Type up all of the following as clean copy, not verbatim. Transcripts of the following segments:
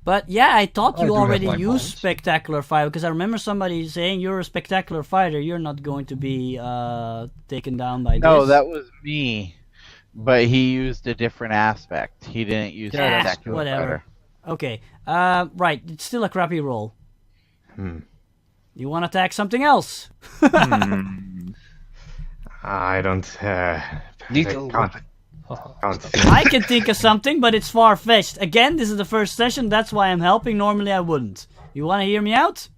But yeah, I thought I you do have already my used points. spectacular fighter, because I remember somebody saying you're a spectacular fighter. You're not going to be taken down by No, this. that was me. But he used a different aspect. He didn't use spectacular whatever. fighter. Okay. Right. It's still a crappy roll. You want to attack something else? I don't. Lethal weapon. Can't I can think of something, but it's far-fetched. Again, this is the first session. That's why I'm helping. Normally, I wouldn't. You want to hear me out?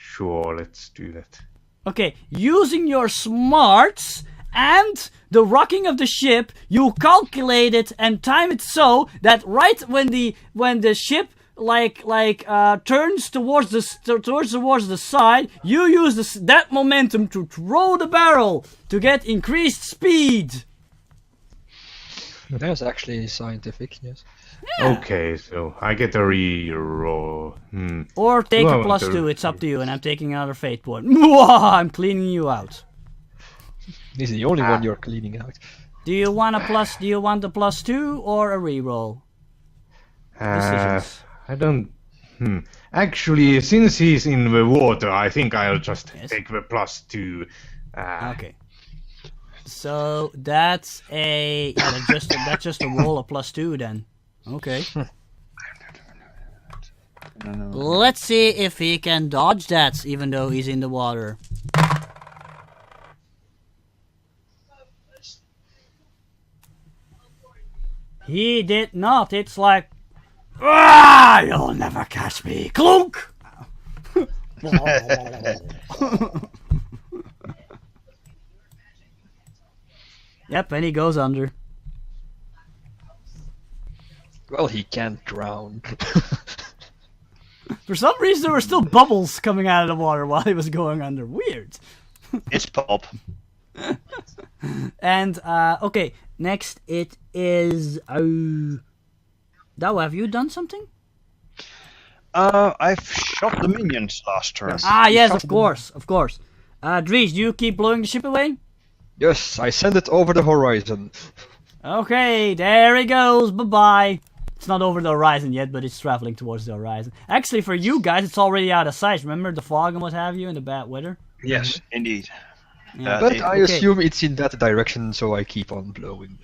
Sure, let's do that. Okay, using your smarts and the rocking of the ship, you calculate it and time it so that right when the ship turns towards the side, you use that momentum to throw the barrel to get increased speed. That's actually scientific, yes. Yeah. Okay, so I get a re-roll. Or take Well, a +2, it's up to you, and I'm taking another fate point. I'm cleaning you out. He's the only one you're cleaning out. Do you want a +2 or a reroll? Decisions. I don't. Actually, since he's in the water, I think I'll just take the +2. Okay. So that's that's just a roll of +2 then. Okay. Let's see if he can dodge that, even though he's in the water. He did not. It's like, you'll never catch me. Clunk! Yep, and he goes under. Well, he can't drown. For some reason, there were still bubbles coming out of the water while he was going under. Weird. It's pop. And, okay, next it is... Dao, have you done something? I've shot the minions last turn. Yes, of course. Dries, do you keep blowing the ship away? Yes, I send it over the horizon. Okay, there he goes. Bye-bye. It's not over the horizon yet, but it's traveling towards the horizon. Actually, for you guys, it's already out of sight. Remember the fog and what have you and the bad weather? Yes, indeed. Yeah. But I assume it's in that direction, so I keep on blowing.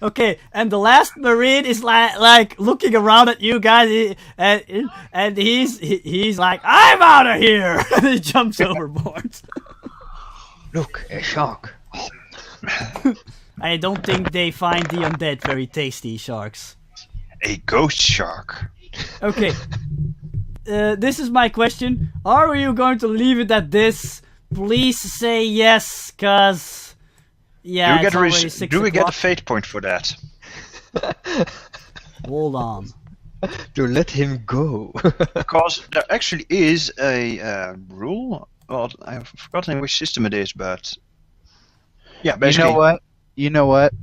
Okay, and the last Marine is like looking around at you guys, and he's like, I'm out of here! And he jumps overboard. Look, a shark. I don't think they find the undead very tasty, sharks. A ghost shark. Okay. This is my question. Are you going to leave it at this? Please say yes, cause... Yeah, do we get a fate point for that? Hold on. To let him go. Because there actually is a rule. Well, I've forgotten which system it is, but... Yeah, basically... You know what?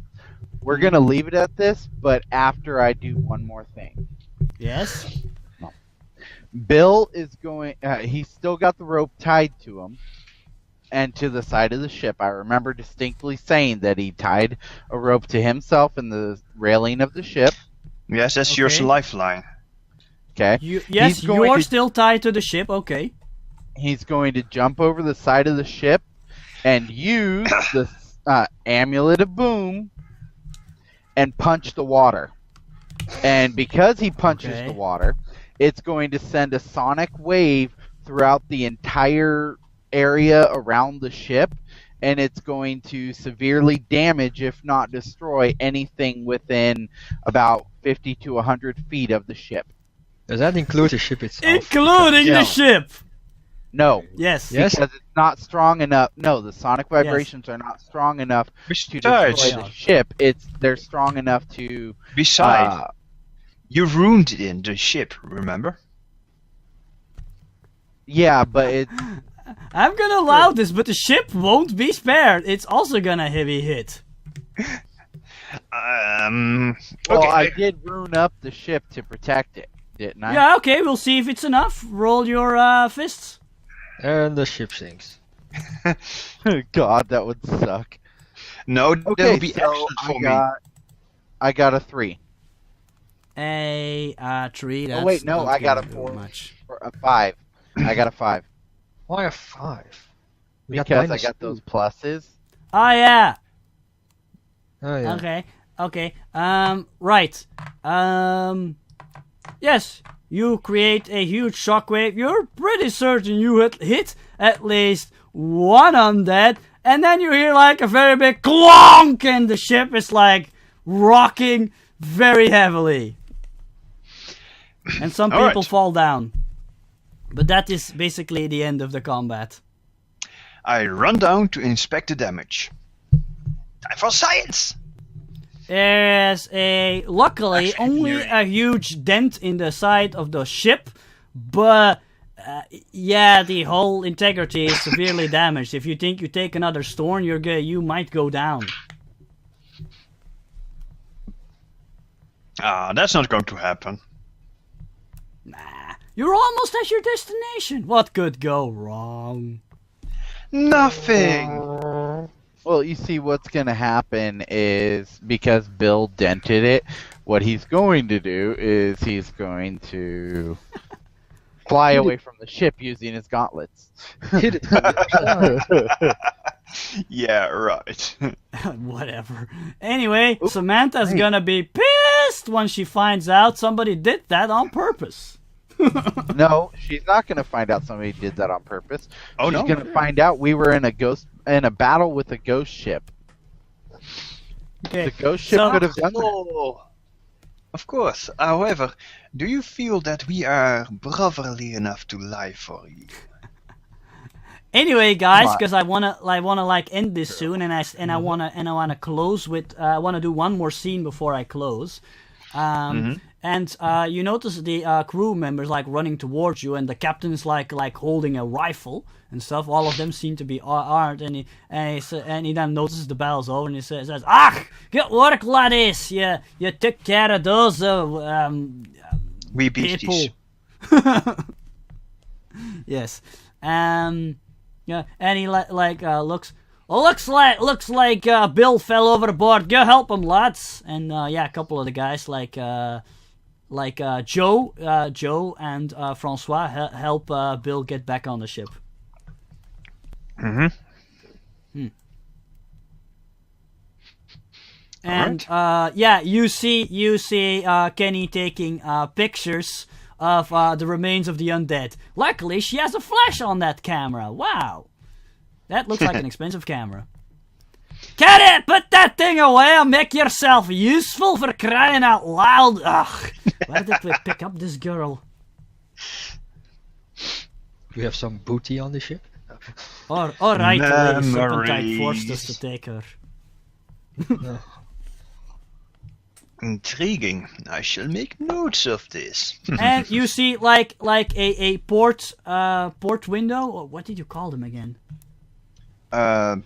We're gonna leave it at this, but after I do one more thing. Yes? Bill is going... he's still got the rope tied to him and to the side of the ship. I remember distinctly saying that he tied a rope to himself and the railing of the ship. Yes, that's your lifeline. Okay. Yes, you're still tied to the ship, okay. He's going to jump over the side of the ship and use the amulet of boom and punch the water. And because he punches the water, it's going to send a sonic wave throughout the entire area around the ship, and it's going to severely damage, if not destroy, anything within about 50 to 100 feet of the ship. Does that include the ship itself? Including the ship! No. Yes. Because it's not strong enough. No, the sonic vibrations are not strong enough to destroy the ship. They're strong enough to... Besides, you ruined it in the ship, remember? Yeah, but it's... I'm gonna allow this, but the ship won't be spared. It's also gonna heavy hit. Well, okay. I did ruin up the ship to protect it, didn't I? Yeah, okay, we'll see if it's enough. Roll your fists. And the ship sinks. God, that would suck. No, that Okay, would be so excellent for me. I got a 3. A 3. That's Oh wait, no, not I got a gonna do 4. much. Or a 5. I got a 5 Why a 5? We got because I minus got 2. those pluses. Oh yeah. Oh yeah. Okay. Right. Yes. You create a huge shockwave. You're pretty certain you hit at least one undead, and then you hear like a very big clonk, and the ship is like rocking very heavily. And some All people right. fall down. But that is basically the end of the combat. I run down to inspect the damage. Time for science! There's luckily Actually, only nearly. a huge dent in the side of the ship, but yeah, the whole integrity is severely damaged. If you think you take another storm, you might go down. That's not going to happen. Nah, you're almost at your destination. What could go wrong? Nothing! Well, you see, what's going to happen is because Bill dented it, what he's going to do is he's going to fly away from the ship using his gauntlets. Hit it. From the side. Yeah, right. Whatever. Anyway, Samantha's gonna be pissed when she finds out somebody did that on purpose. No, she's not going to find out somebody did that on purpose. Oh, She's no? going to find out we were in a battle with a ghost ship. Okay. The ghost ship So- could have done that. Oh, of course. However, do you feel that we are brotherly enough to lie for you? Anyway, guys, Come on. because I wanna end this soon, and I wanna close with I wanna do one more scene before I close. And you notice the crew members like running towards you, and the captain is like holding a rifle and stuff. All of them seem to be armed, and he then notices the battle's over, and he says, "Ah, good work, laddies! You took care of those We beasties. people." Yes. Yeah, and he looks. Well, looks like Bill fell overboard. Go help him, lads. And yeah, a couple of the guys like Joe and Francois help Bill get back on the ship. And yeah, you see Kenny taking pictures of the remains of the undead. Luckily, she has a flash on that camera. Wow, that looks like an expensive camera. Kenny, put that thing away and make yourself useful, for crying out loud. Ugh, where did we pick up this girl? We have some booty on the ship. Or right, Serpentine Memories. forced us to take her. No. Intriguing. I shall make notes of this. And you see like a port window. Or what did you call them again? I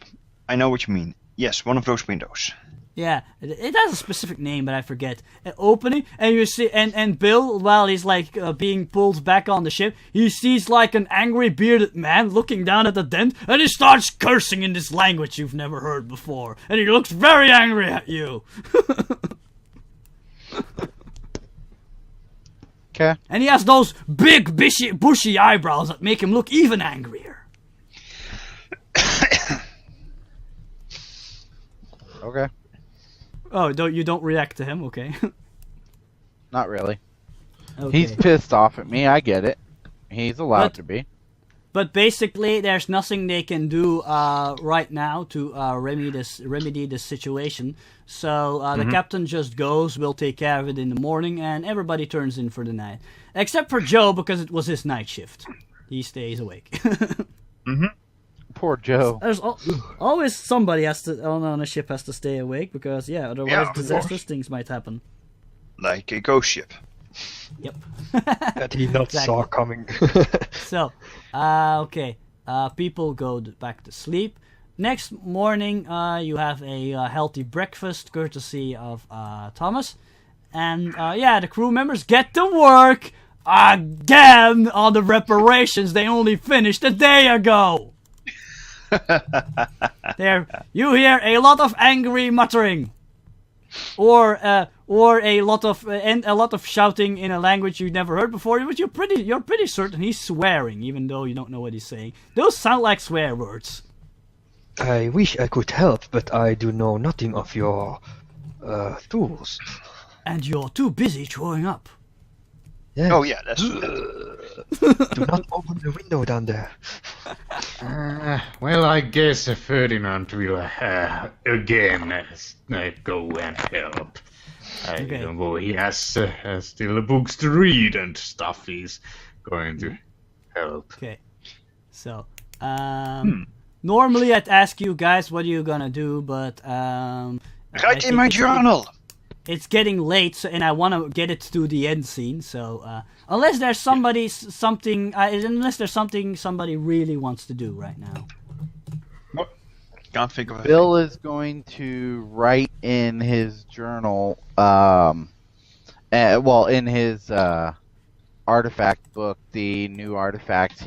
know what you mean. Yes, one of those windows. Yeah, it has a specific name, but I forget. Opening, and you see, and Bill, while he's like being pulled back on the ship, he sees like an angry bearded man looking down at the dent, and he starts cursing in this language you've never heard before, and he looks very angry at you. Okay. And he has those big bushy eyebrows that make him look even angrier. Okay. Oh, you don't react to him, okay? Not really. Okay. He's pissed off at me. I get it. He's allowed But- to be. But basically, there's nothing they can do right now to remedy this situation. So the captain just goes, we'll take care of it in the morning, and everybody turns in for the night. Except for Joe, because it was his night shift. He stays awake. Poor Joe. There's always somebody on a ship has to stay awake, because otherwise Yeah, of disastrous course. things might happen. Like a ghost ship. Yep. That he not saw coming. So, okay. People go back to sleep. Next morning, you have a healthy breakfast, courtesy of Thomas. And the crew members get to work again on the reparations they only finished a day ago. You hear a lot of angry muttering. or a lot of shouting in a language you've never heard before. But you're pretty certain he's swearing, even though you don't know what he's saying. Those sound like swear words. I wish I could help, but I do know nothing of your tools. And you're too busy throwing up. Yes. Oh yeah, that's Do not open the window down there. Well, I guess Ferdinand will again go and help. Okay. Well, he has still books to read and stuff. He's going to help. Okay. So, normally I'd ask you guys what you're gonna do, but I write in think my journal. It's getting late, and I want to get it to the end scene. So, unless there's somebody somebody really wants to do right now. Can't think of it. Bill is going to write in his journal, in his artifact book, the new artifacts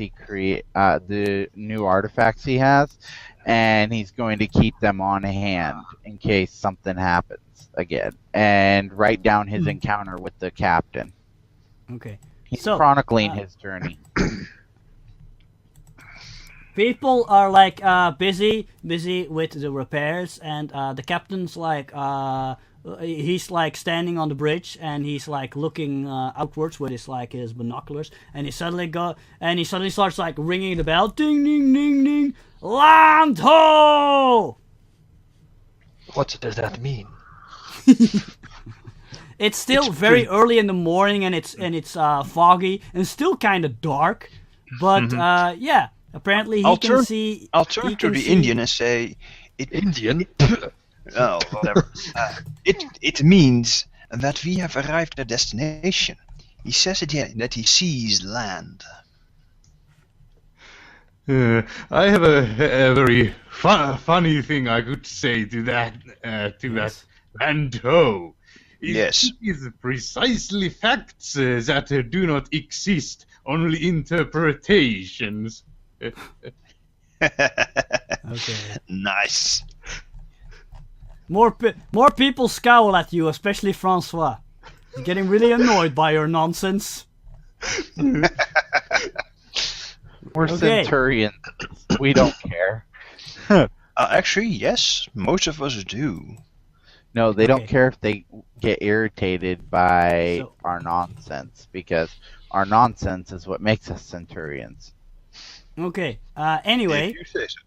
he has, and he's going to keep them on hand in case something happens again, and write down his encounter with the captain. Okay. He's So, chronicling his journey. People are like busy with the repairs, and the captain's like he's like standing on the bridge, and he's like looking outwards with his binoculars, and he suddenly starts like ringing the bell, ding ding ding ding, land ho! What does that mean? It's still very early in the morning, and it's foggy and still kind of dark, but yeah. Apparently he can see. I'll turn to the Indian and say, Indian? Oh, whatever. It means that we have arrived at destination. He says it here that he sees land. I have a very funny thing I could say to that. That Lando. Yes. It is precisely facts that do not exist, only interpretations. Okay. Nice. More people scowl at you, especially Francois. He's getting really annoyed by your nonsense. We're centurions. We don't care. Actually, yes, most of us do. No, they don't care if they get irritated by So- our nonsense, because our nonsense is what makes us centurions. Okay. Anyway, If you say so.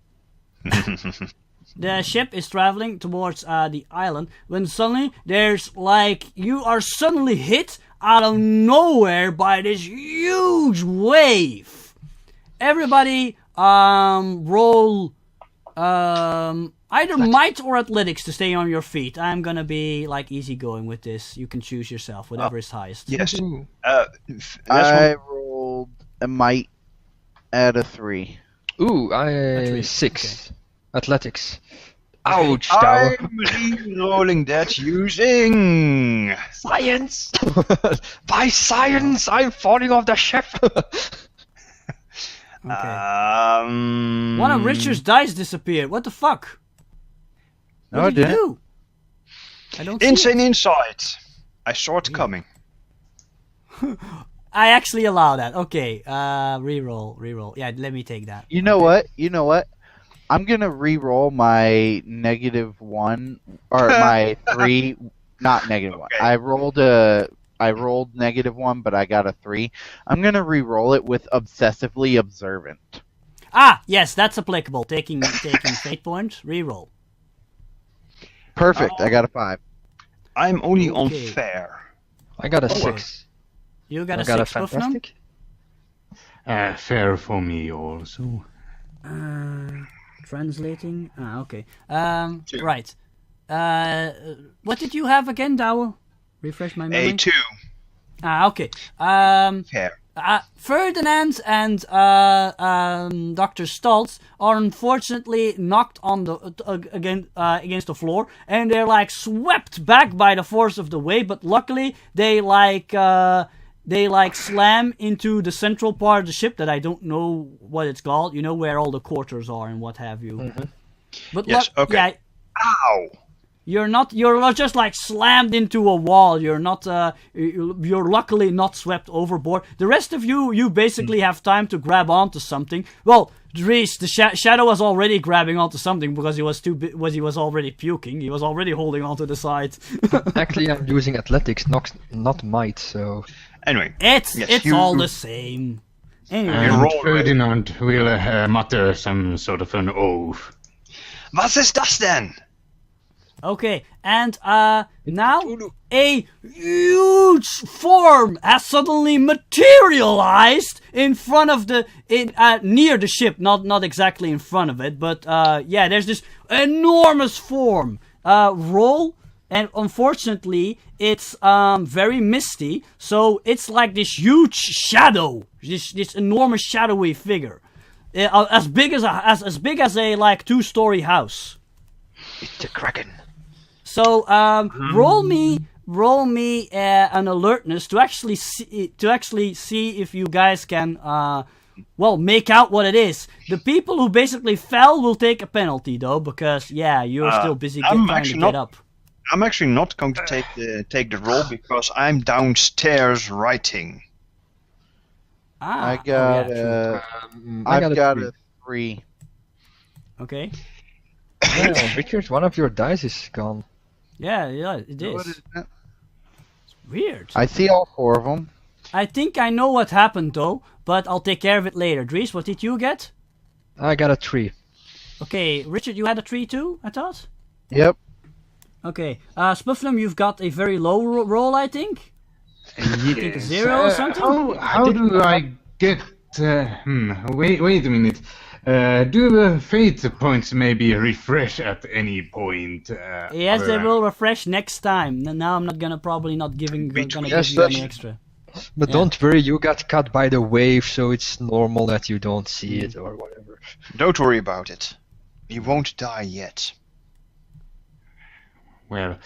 the ship is traveling towards the island when suddenly you are suddenly hit out of nowhere by this huge wave. Everybody, roll either might or athletics to stay on your feet. I'm gonna be like easygoing with this. You can choose yourself, whatever is highest. Yes. I rolled a might at a 3. Ooh, Three. 6. Athletics. Ouch, Dow. I'm re-rolling that using Science! By science, I'm falling off the ship! Okay. One of Richard's dice disappeared. What the fuck? No, What it did you didn't. do? I don't see Insane Insight. I saw it coming. I actually allow that. Okay, reroll. Yeah, let me take that. You know what? I'm gonna re-roll my -1 or my 3. Not -1. Okay. I rolled -1, but I got a 3. I'm gonna re-roll it with obsessively observant. Ah, yes, that's applicable. Taking fate points, reroll. Perfect. I got a 5. I'm only on Okay. fair. I got a 6. You got I a got a 6, Buffnum? fantastic. Fair for me also. Translating. Ah, okay. Right. What did you have again, Dowell? Refresh my memory. A2. Ah, okay. Fair. Ferdinand and Dr. Stoltz are unfortunately knocked on the against the floor, and they're like swept back by the force of the wave. But luckily, they slam into the central part of the ship that I don't know what it's called. You know where all the quarters are and what have you. Mm-hmm. But Yes, okay. yeah, Ow! You're just like slammed into a wall. You're not. You're luckily not swept overboard. The rest of you basically have time to grab onto something. Well, Dries, the Shadow was already grabbing onto something because he was already puking. He was already holding onto the side. Actually, I'm using athletics, not might. So Anyway, It's all the same. Anyway, And Ferdinand will mutter some sort of an oath. was ist das denn? okay, and now a huge form has suddenly materialized in front of near the ship, not exactly in front of it, but yeah, there's this enormous form. Roll, and unfortunately, it's very misty, so it's like this huge shadow, this enormous shadowy figure, as big as a like 2-story house. it's a kraken. So roll me an alertness to actually see if you guys can make out what it is. The people who basically fell will take a penalty though, because you're still busy trying to get up. I'm actually not going to take the roll because I'm downstairs writing. I got I got a 3. Okay. Oh, Richard, one of your dice is gone. Yeah, it is. What is that? Weird. I see all 4 of them. I think I know what happened though, but I'll take care of it later. Dries, what did you get? I got a 3. Okay, Richard, you had a 3 too, I thought? Yep. Okay, Spuffnum, you've got a very low roll, I think? You think a 0 or something? How do I get... wait a minute. Do the fate points maybe refresh at any point? Yes, they will refresh next time. Now I'm probably not gonna give you any extra. But don't worry, you got cut by the wave, so it's normal that you don't see it or whatever. Don't worry about it. You won't die yet. Well,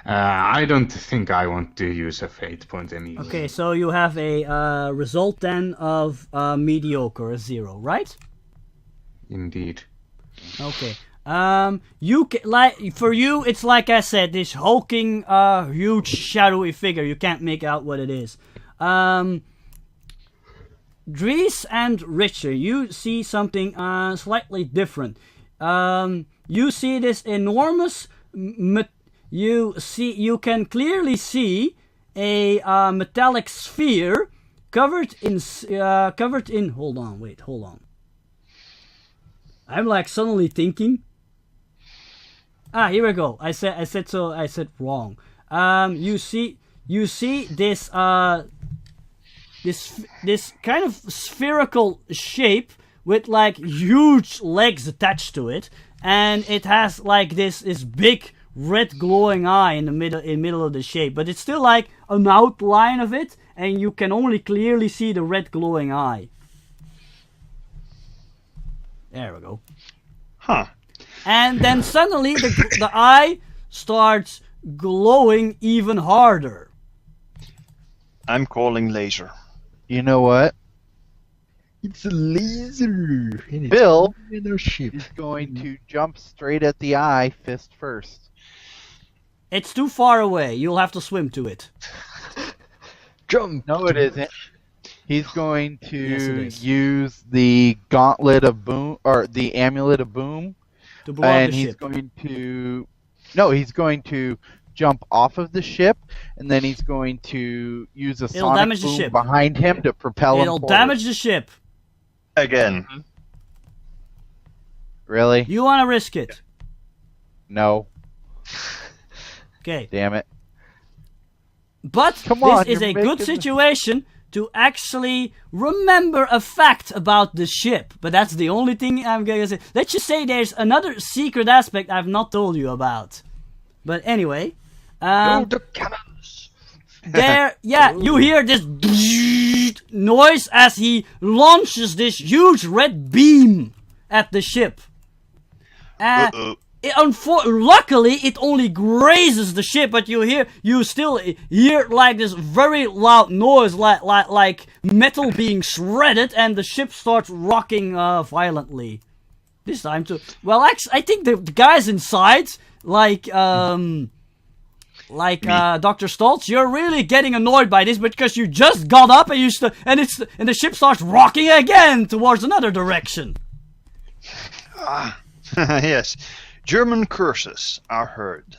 I don't think I want to use a fate point anyway. Okay, so you have a result then of mediocre, a 0, right? Indeed. Okay. You for you, it's like I said, this hulking, huge, shadowy figure. You can't make out what it is. Dries and Richard, you see something slightly different. You see this enormous. You can clearly see a metallic sphere covered in. Hold on. I'm like suddenly thinking. Here we go. I said wrong. You see this this kind of spherical shape with like huge legs attached to it, and it has like this big red glowing eye in the middle of the shape, but it's still like an outline of it, and you can only clearly see the red glowing eye. There we go. Huh. And then suddenly the eye starts glowing even harder. I'm calling laser. You know what? It's a laser. And it's Bill in our ship. is going to jump straight at the eye, fist first. It's too far away. You'll have to swim to it. Jump. No, it isn't. He's going to Yes, it is. use the gauntlet of boom, or the amulet of boom, To blow up and the he's ship. going to. No, he's going to jump off of the ship, and then he's going to use a It'll sonic damage the boom ship. behind him to propel him It'll forward. damage the ship. Again. Really? You want to risk it? No. Okay. Damn it. But Come on, this is you're a good making- situation to actually remember a fact about the ship. But that's the only thing I'm going to say. Let's just say there's another secret aspect I've not told you about. But anyway, Oh, the cannons. you hear this noise as he launches this huge red beam at the ship. Uh-oh. Luckily, it only grazes the ship, but you still hear like this very loud noise, like metal being shredded, and the ship starts rocking violently. This time too. Well, actually, I think the guys inside Dr. Stoltz, you're really getting annoyed by this because you just got up and and the ship starts rocking again towards another direction. Yes. German curses are heard.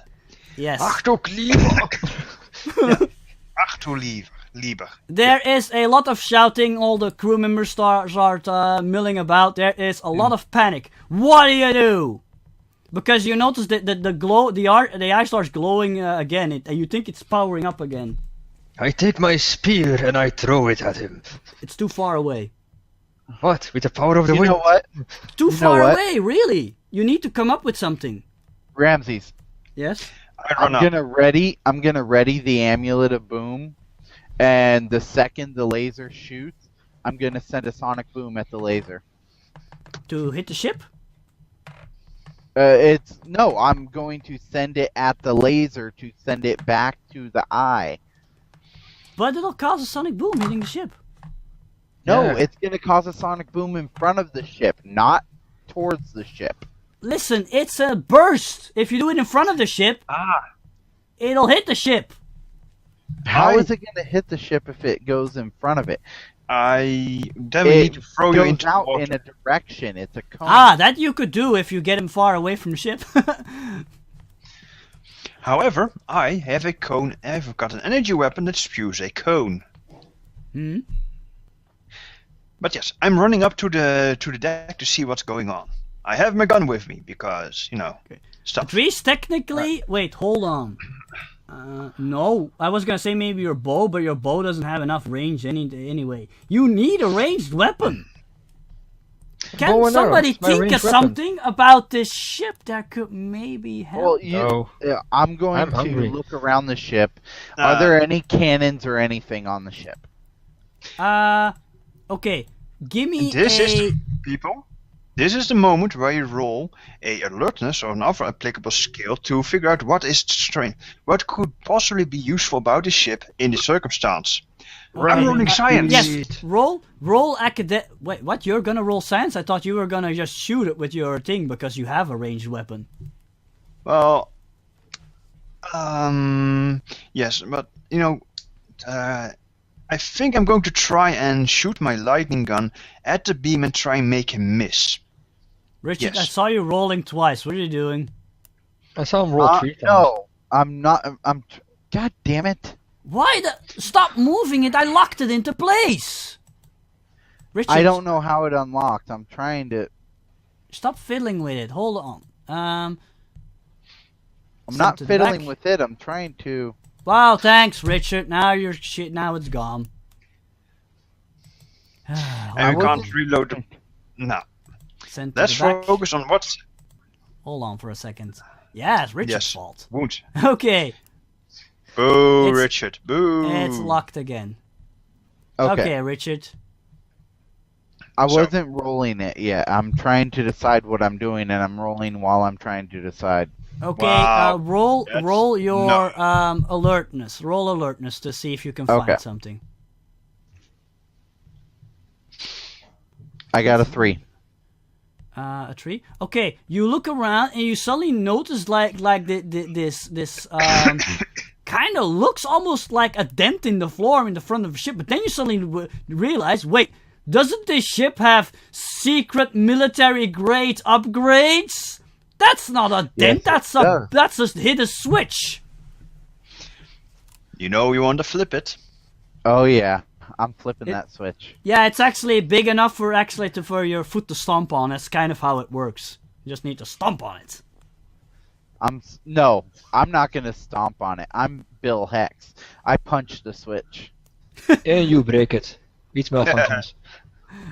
Yes. Achtung, lieber! Ach du lieber. There is a lot of shouting. All the crew members start milling about. There is a lot of panic. What do you do? Because you notice that the eye starts glowing again. You think it's powering up again. I take my spear and I throw it at him. It's too far away. What? With the power of the You wind? know what? Too You know far what? away, really. You need to come up with something. Ramses, Yes. I run I'm up. gonna ready the amulet of boom, and the second the laser shoots, I'm gonna send a sonic boom at the laser. To hit the ship? I'm going to send it at the laser to send it back to the eye. But it'll cause a sonic boom hitting the ship. No, Yeah. it's gonna cause a sonic boom in front of the ship, not towards the ship. Listen, it's a burst. If you do it in front of the ship, it'll hit the ship. How is it gonna hit the ship if it goes in front of it? Then we need to throw you goes into out water. in a direction. It's a cone. That you could do if you get him far away from the ship. However, I have a cone. I've got an energy weapon that spews a cone. Hmm? But yes, I'm running up to the deck to see what's going on. I have my gun with me because, stuff. Trees technically... Wait, hold on. No. I was gonna say maybe your bow, but your bow doesn't have enough range anyway. You need a ranged weapon. Bow Can and somebody arrow. My think ranged of weapon. something about this ship that could maybe help? Well, No. I'm going I'm to hungry. look around the ship. Are there any cannons or anything on the ship? Okay. Give me This a... is, people, this is the moment where you roll a alertness or another applicable skill to figure out what is strange, what could possibly be useful about the ship in the circumstance. I'm rolling science. Yes, roll academic... Wait, what? You're gonna roll science? I thought you were gonna just shoot it with your thing because you have a ranged weapon. Well, yes, but I think I'm going to try and shoot my lightning gun at the beam and try and make him miss. Richard, Yes. I saw you rolling twice. What are you doing? I saw him roll 3 times. No, I'm not. God damn it! Why the... Stop moving it! I locked it into place! Richard, I don't know how it unlocked. I'm trying to. Stop fiddling with it. Hold on. I'm Send not to the fiddling back. with it. I'm trying to. Wow, thanks, Richard. Now your shit. Now it's gone. And we wasn't- can't reload the... No. Send to Let's the back. focus on what's... Hold on for a second. Yeah, it's Richard's Yes. fault. Wound. Okay, Boo, It's- Richard. Boo. it's locked again. Okay. Okay, Richard. I So- wasn't rolling it yet. I'm trying to decide what I'm doing, and I'm rolling while I'm trying to decide. Okay, Wow, roll that's your alertness. Roll alertness to see if you can Okay. find something. I got a 3. A tree. Okay, you look around and you suddenly notice like this kind of looks almost like a dent in the floor in the front of the ship. But then you suddenly realize, wait, doesn't this ship have secret military grade upgrades? That's not a dent. Yes, That's just hit a switch. You know you want to flip it. Oh yeah, I'm flipping that switch. Yeah, it's actually big enough for for your foot to stomp on. That's kind of how it works. You just need to stomp on it. No, I'm not gonna stomp on it. I'm Bill Hex. I punch the switch. And you break it. It malfunctions.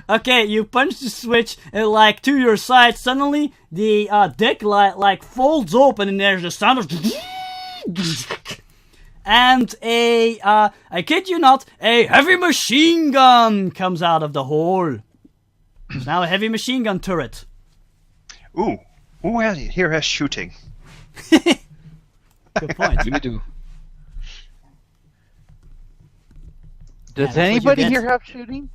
Okay, you punch the switch and like to your side. Suddenly the deck like folds open and there's the sound of and I kid you not, a heavy machine gun comes out of the hole. It's now a heavy machine gun turret. Ooh, who has shooting? Good point. You do. Does that's what you anybody get. here have shooting?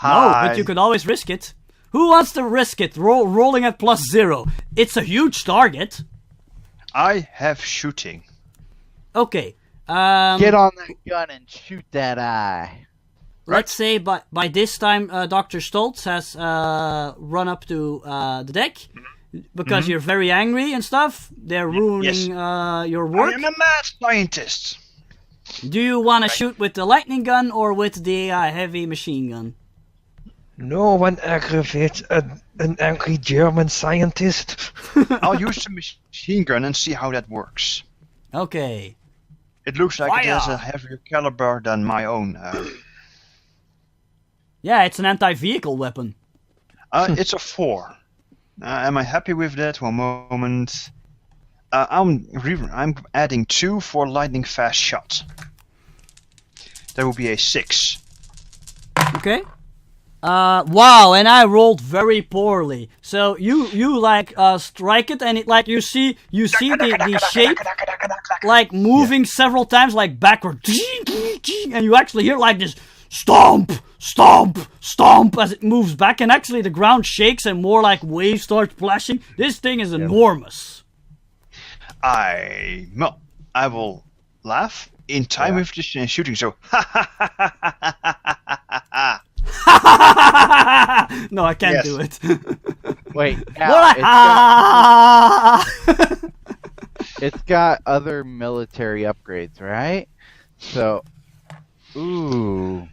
No, but you could always risk it. Who wants to risk it? Rolling at +0. It's a huge target. I have shooting. Okay. Get on that gun and shoot that eye. Let's say by this time Dr. Stoltz has run up to the deck because you're very angry and stuff. They're ruining your work. I am a mad scientist. Do you want to shoot with the lightning gun or with the heavy machine gun? No one aggravates an angry German scientist. I'll use the machine gun and see how that works. Okay. It looks like it Fire! has a heavier caliber than my own. Yeah, it's an anti-vehicle weapon. It's a 4. Am I happy with that? One moment. I'm adding 2 for lightning fast shot. That will be a 6. Okay. Wow, and I rolled very poorly. So you like strike it, and it like you see the shape like moving several times like backward, and you actually hear like this stomp, stomp, stomp as it moves back, and actually the ground shakes and more like waves start splashing. This thing is enormous. I will laugh in time with the shooting. So No, I can't do it. Wait, it's got other military upgrades, right? So, ooh.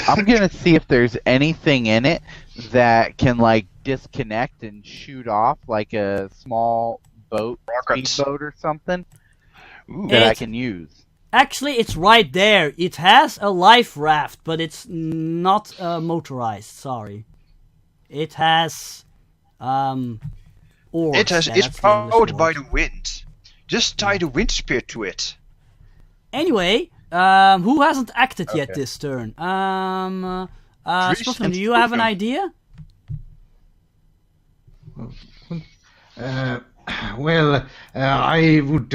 I'm gonna see if there's anything in it that can like disconnect and shoot off like a small boat, speedboat or something that I can use. Actually, it's right there. It has a life raft, but it's not motorized. Sorry, it has oars. It's powered by the wind. Just tie the wind spear to it. Anyway, who hasn't acted yet this turn? Spoofman, do you have an idea? Well, I would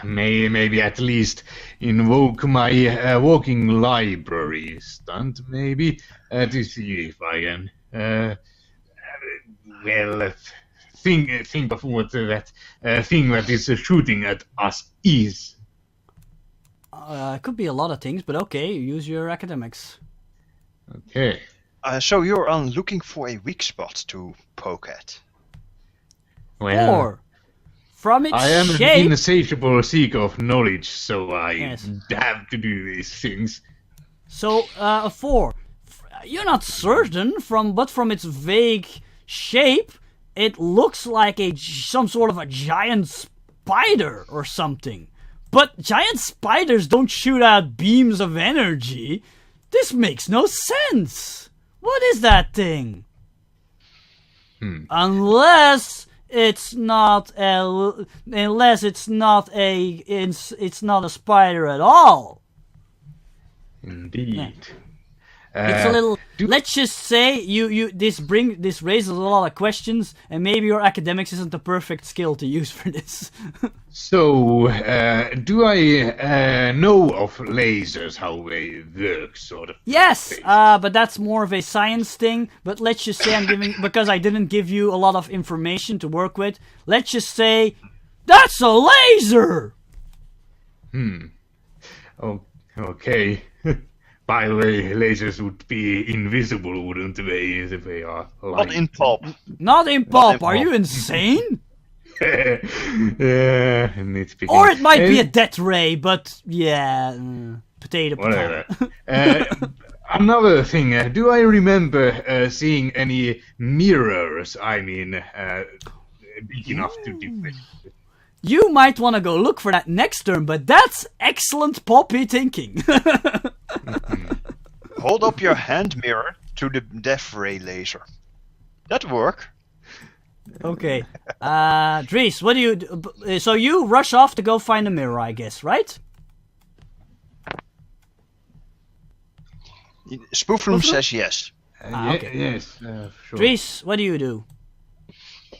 maybe at least invoke my walking library stunt, maybe, to see if I can, think of what that thing that is shooting at us is. It could be a lot of things, but okay, use your academics. Okay. So you're looking for a weak spot to poke at. Well, Or, from its I am shape... an insatiable seeker of knowledge, so I Yes. have to do these things. So, a 4. You're not certain, but from its vague shape, it looks like some sort of a giant spider or something. But giant spiders don't shoot out beams of energy. This makes no sense. What is that thing? Unless it's not a spider at all. Indeed. It's a little. Let's just say this raises a lot of questions, and maybe your academics isn't the perfect skill to use for this. So, do I know of lasers, how they work, sort of? Yes, but that's more of a science thing. But let's just say because I didn't give you a lot of information to work with. Let's just say that's a laser. Oh, okay. By the way, lasers would be invisible, wouldn't they, if they are light? Not in pulp. Not in pulp. Are you insane? Nitpicking. Or it might be a death ray, but yeah, potato. Whatever. Another thing, do I remember seeing any mirrors? I mean, big enough to deflect. You might want to go look for that next turn, but that's excellent poppy thinking. Hold up your hand mirror to the death ray laser. That'll work. Okay. Dries, what do you do? So you rush off to go find a mirror, I guess, right? Spoofroom says yes. Okay. Yes, sure. Dries, what do you do?